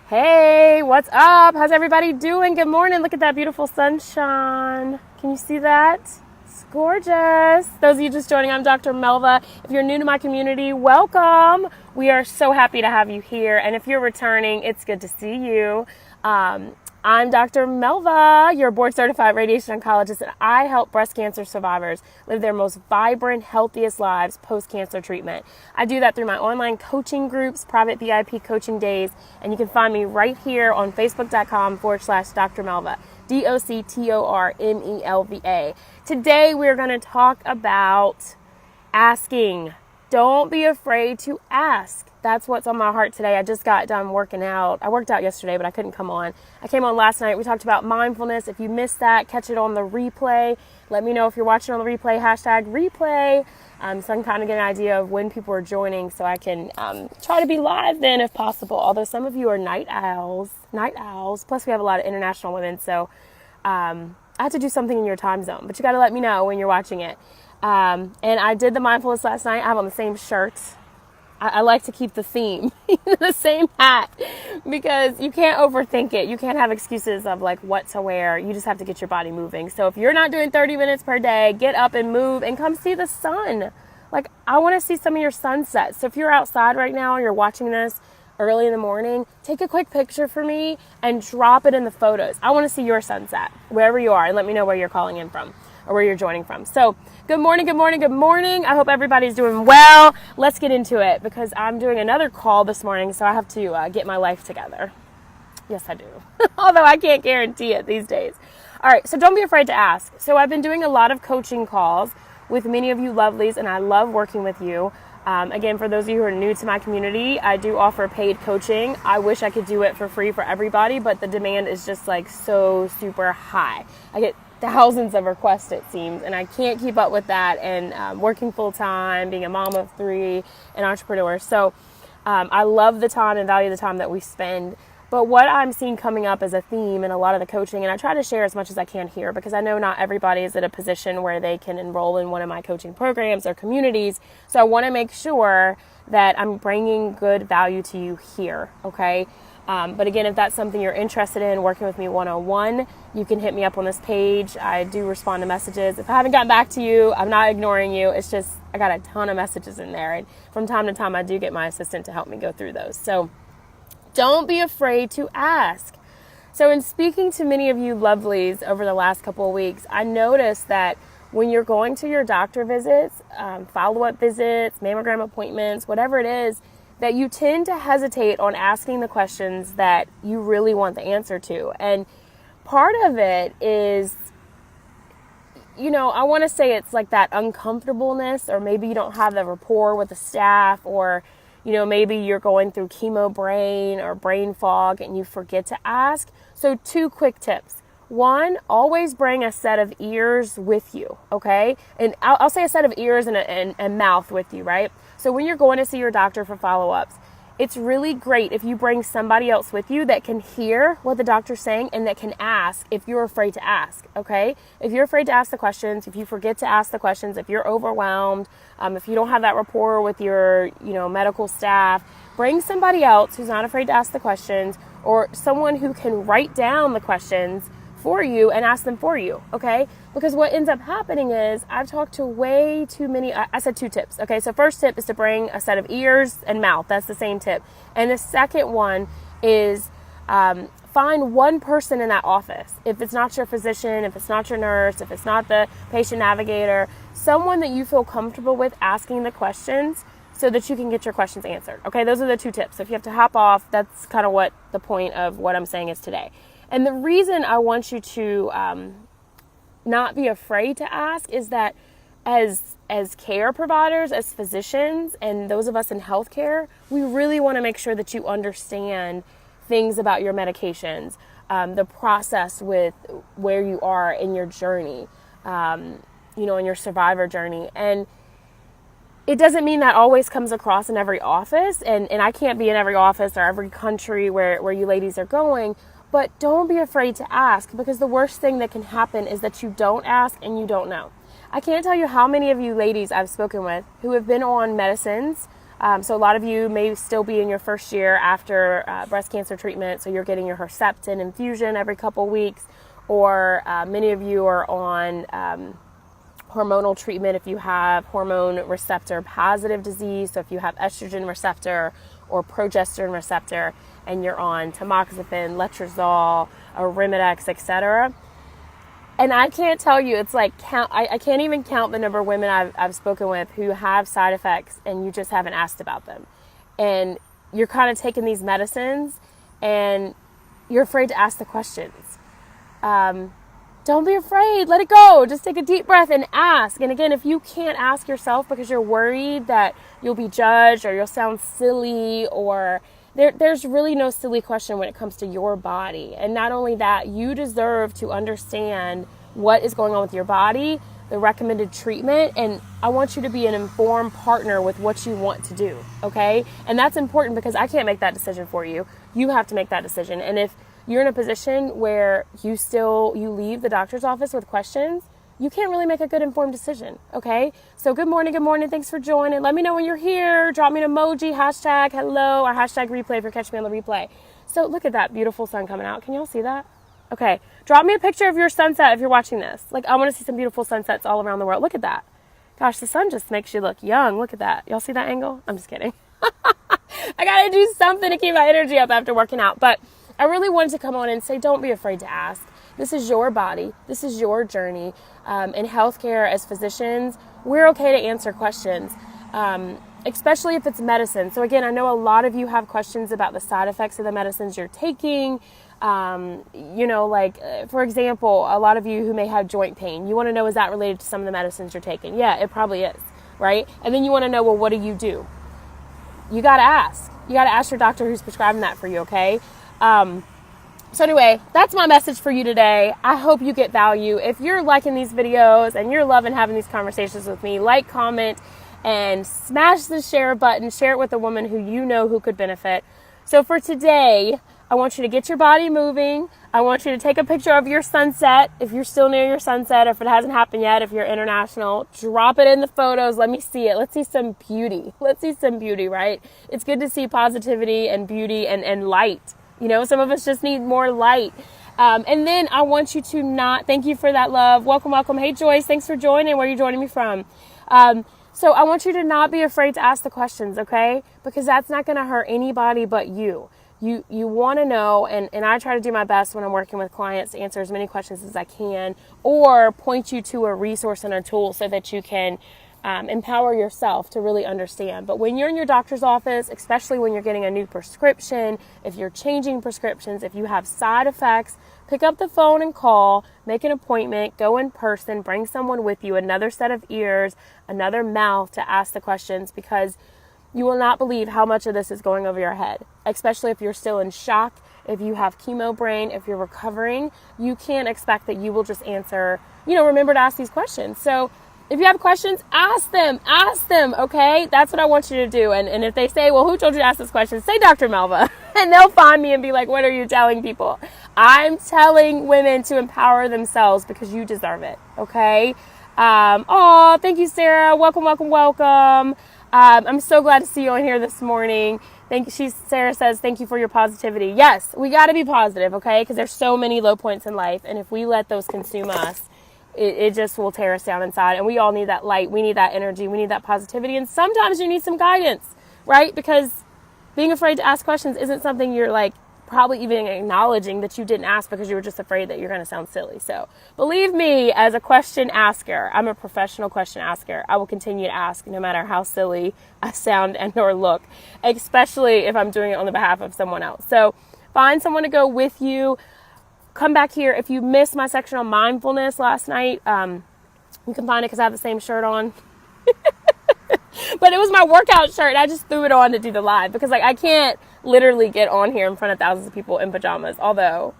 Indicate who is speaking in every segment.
Speaker 1: Hey, what's up? How's everybody doing? Good morning. Look at that beautiful sunshine. Can you see that? It's gorgeous. Those of you just joining, I'm Dr. Melva. If you're new to my community, welcome. We are so happy to have you here. And if you're returning, it's good to see you. I'm Dr. Melva, your board-certified radiation oncologist, and I help breast cancer survivors live their most vibrant, healthiest lives post-cancer treatment. I do that through my online coaching groups, private VIP coaching days, and you can find me right here on facebook.com/doctormelva, doctormelva. Today, we're going to talk about asking. Don't be afraid to ask. That's what's on my heart today. I just got done working out. I worked out yesterday, but I couldn't come on. I came on last night. We talked about mindfulness. If you missed that, catch it on the replay. Let me know if you're watching on the replay, #replay, so I can kind of get an idea of when people are joining so I can try to be live then if possible. Although some of you are night owls. Plus we have a lot of international women, so I have to do something in your time zone. But you got to let me know when you're watching it. And I did the mindfulness last night. I have on the same shirt. I like to keep the theme, the same hat, because you can't overthink it. You can't have excuses of like what to wear. You just have to get your body moving. So if you're not doing 30 minutes per day, get up and move and come see the sun. Like, I want to see some of your sunsets. So if you're outside right now, you're watching this early in the morning, take a quick picture for me and drop it in the photos. I want to see your sunset wherever you are, and let me know where you're calling in from or where you're joining from. So good morning. I hope everybody's doing well. Let's get into it because I'm doing another call this morning, so I have to get my life together. Yes, I do. Although I can't guarantee it these days. All right, so don't be afraid to ask. So I've been doing a lot of coaching calls with many of you lovelies, and I love working with you. Again, for those of you who are new to my community, I do offer paid coaching. I wish I could do it for free for everybody, but the demand is just like so super high. I get thousands of requests, it seems, and I can't keep up with that, and working full-time, being a mom of 3, an entrepreneur. So I love the time and value the time that we spend. But what I'm seeing coming up as a theme in a lot of the coaching, and I try to share as much as I can here because I know not everybody is at a position where they can enroll in one of my coaching programs or communities. So I want to make sure that I'm bringing good value to you here, okay? But again, if that's something you're interested in, working with me one-on-one, you can hit me up on this page. I do respond to messages. If I haven't gotten back to you, I'm not ignoring you. It's just I got a ton of messages in there. And from time to time, I do get my assistant to help me go through those. So don't be afraid to ask. So in speaking to many of you lovelies over the last couple of weeks, I noticed that when you're going to your doctor visits, follow-up visits, mammogram appointments, whatever it is, that you tend to hesitate on asking the questions that you really want the answer to. And part of it is, I want to say it's like that uncomfortableness, or maybe you don't have the rapport with the staff, or, maybe you're going through chemo brain or brain fog and you forget to ask. So 2 quick tips. 1, always bring a set of ears with you, okay? And I'll say a set of ears and a mouth with you, right? So when you're going to see your doctor for follow-ups, it's really great if you bring somebody else with you that can hear what the doctor's saying and that can ask if you're afraid to ask, okay? If you're afraid to ask the questions, if you forget to ask the questions, if you're overwhelmed, if you don't have that rapport with your, medical staff, bring somebody else who's not afraid to ask the questions, or someone who can write down the questions for you and ask them for you, okay? Because what ends up happening is I've talked to way too many. I said 2 tips, okay? So first tip is to bring a set of ears and mouth. That's the same tip. And the second one is find one person in that office. If it's not your physician, if it's not your nurse, if it's not the patient navigator, someone that you feel comfortable with asking the questions so that you can get your questions answered, okay? Those are the 2 tips. So if you have to hop off, that's kind of what the point of what I'm saying is today. And the reason I want you to not be afraid to ask is that as care providers, as physicians, and those of us in healthcare, we really want to make sure that you understand things about your medications, the process with where you are in your journey, in your survivor journey. And it doesn't mean that always comes across in every office, and I can't be in every office or every country where you ladies are going. But don't be afraid to ask, because the worst thing that can happen is that you don't ask and you don't know. I can't tell you how many of you ladies I've spoken with who have been on medicines So a lot of you may still be in your first year after breast cancer treatment, so you're getting your Herceptin infusion every couple weeks, or many of you are on hormonal treatment if you have hormone receptor positive disease. So if you have estrogen receptor or progesterone receptor and you're on tamoxifen, letrozole, Arimidex, etc. And I can't tell you, it's like I can't even count the number of women I've spoken with who have side effects and you just haven't asked about them. And you're kind of taking these medicines and you're afraid to ask the questions. Don't be afraid. Let it go. Just take a deep breath and ask. And again, if you can't ask yourself because you're worried that you'll be judged or you'll sound silly, or there's really no silly question when it comes to your body. And not only that, you deserve to understand what is going on with your body, the recommended treatment, and I want you to be an informed partner with what you want to do, okay? And that's important because I can't make that decision for you. You have to make that decision. And if you're in a position where you leave the doctor's office with questions, you can't really make a good informed decision, okay? So good morning, thanks for joining. Let me know when you're here. Drop me an emoji, hashtag hello, or hashtag replay if you're catching me on the replay. So look at that beautiful sun coming out. Can y'all see that? Okay, drop me a picture of your sunset if you're watching this. Like, I want to see some beautiful sunsets all around the world. Look at that. Gosh, the sun just makes you look young. Look at that. Y'all see that angle? I'm just kidding. I gotta do something to keep my energy up after working out, but I really wanted to come on and say, don't be afraid to ask. This is your body. This is your journey. In healthcare, as physicians, we're okay to answer questions, especially if it's medicine. So again, I know a lot of you have questions about the side effects of the medicines you're taking. For example, a lot of you who may have joint pain, you want to know, is that related to some of the medicines you're taking? Yeah, it probably is, right? And then you want to know, well, what do? You got to ask. You got to ask your doctor who's prescribing that for you, okay? So anyway, that's my message for you today. I hope you get value. If you're liking these videos and you're loving having these conversations with me, like, comment, and smash the share button. Share it with a woman who you know who could benefit. So for today, I want you to get your body moving. I want you to take a picture of your sunset. If you're still near your sunset, or if it hasn't happened yet, if you're international, drop it in the photos. Let me see it. Let's see some beauty. Right? It's good to see positivity and beauty and light. You know, some of us just need more light. And then I want you to thank you for that love. Welcome. Hey, Joyce, thanks for joining. Where are you joining me from? So I want you to not be afraid to ask the questions, okay? Because that's not going to hurt anybody but you. You want to know, and I try to do my best when I'm working with clients to answer as many questions as I can, or point you to a resource and a tool so that you can empower yourself to really understand. But when you're in your doctor's office, especially when you're getting a new prescription, if you're changing prescriptions, if you have side effects, pick up the phone and call, make an appointment, go in person, bring someone with you, another set of ears, another mouth to ask the questions, because you will not believe how much of this is going over your head, especially if you're still in shock, if you have chemo brain, if you're recovering. You can't expect that you will just answer, remember to ask these questions. So if you have questions, ask them, okay? That's what I want you to do. And if they say, well, who told you to ask this question? Say Dr. Melva, and they'll find me and be like, what are you telling people? I'm telling women to empower themselves because you deserve it, okay? Thank you, Sarah. Welcome. I'm so glad to see you on here this morning. Sarah says, thank you for your positivity. Yes, we got to be positive, okay? Because there's so many low points in life, and if we let those consume us, it just will tear us down inside. And we all need that light. We need that energy. We need that positivity. And sometimes you need some guidance, right? Because being afraid to ask questions isn't something you're probably even acknowledging that you didn't ask because you were just afraid that you're going to sound silly. So believe me, as a question asker, I'm a professional question asker. I will continue to ask no matter how silly I sound and or look, especially if I'm doing it on the behalf of someone else. So find someone to go with you. Come back here. If you missed my section on mindfulness last night, you can find it because I have the same shirt on. But it was my workout shirt. I just threw it on to do the live because I can't literally get on here in front of thousands of people in pajamas, although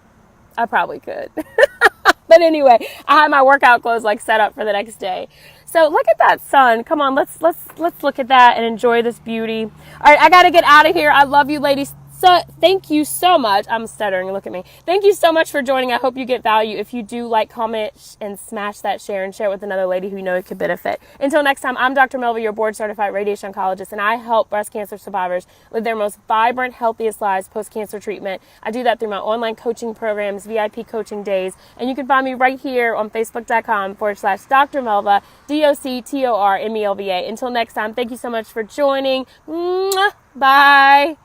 Speaker 1: I probably could. But anyway, I had my workout clothes set up for the next day. So look at that sun. Come on, let's look at that and enjoy this beauty. All right, I got to get out of here. I love you, ladies. So thank you so much. I'm stuttering. Look at me. Thank you so much for joining. I hope you get value. If you do, like, comment, and smash that share and share it with another lady who you know it could benefit. Until next time, I'm Dr. Melva, your board certified radiation oncologist, and I help breast cancer survivors live their most vibrant, healthiest lives post-cancer treatment. I do that through my online coaching programs, VIP coaching days, and you can find me right here on facebook.com/drmelva, DoctorMelva. Until next time, thank you so much for joining. Mwah. Bye.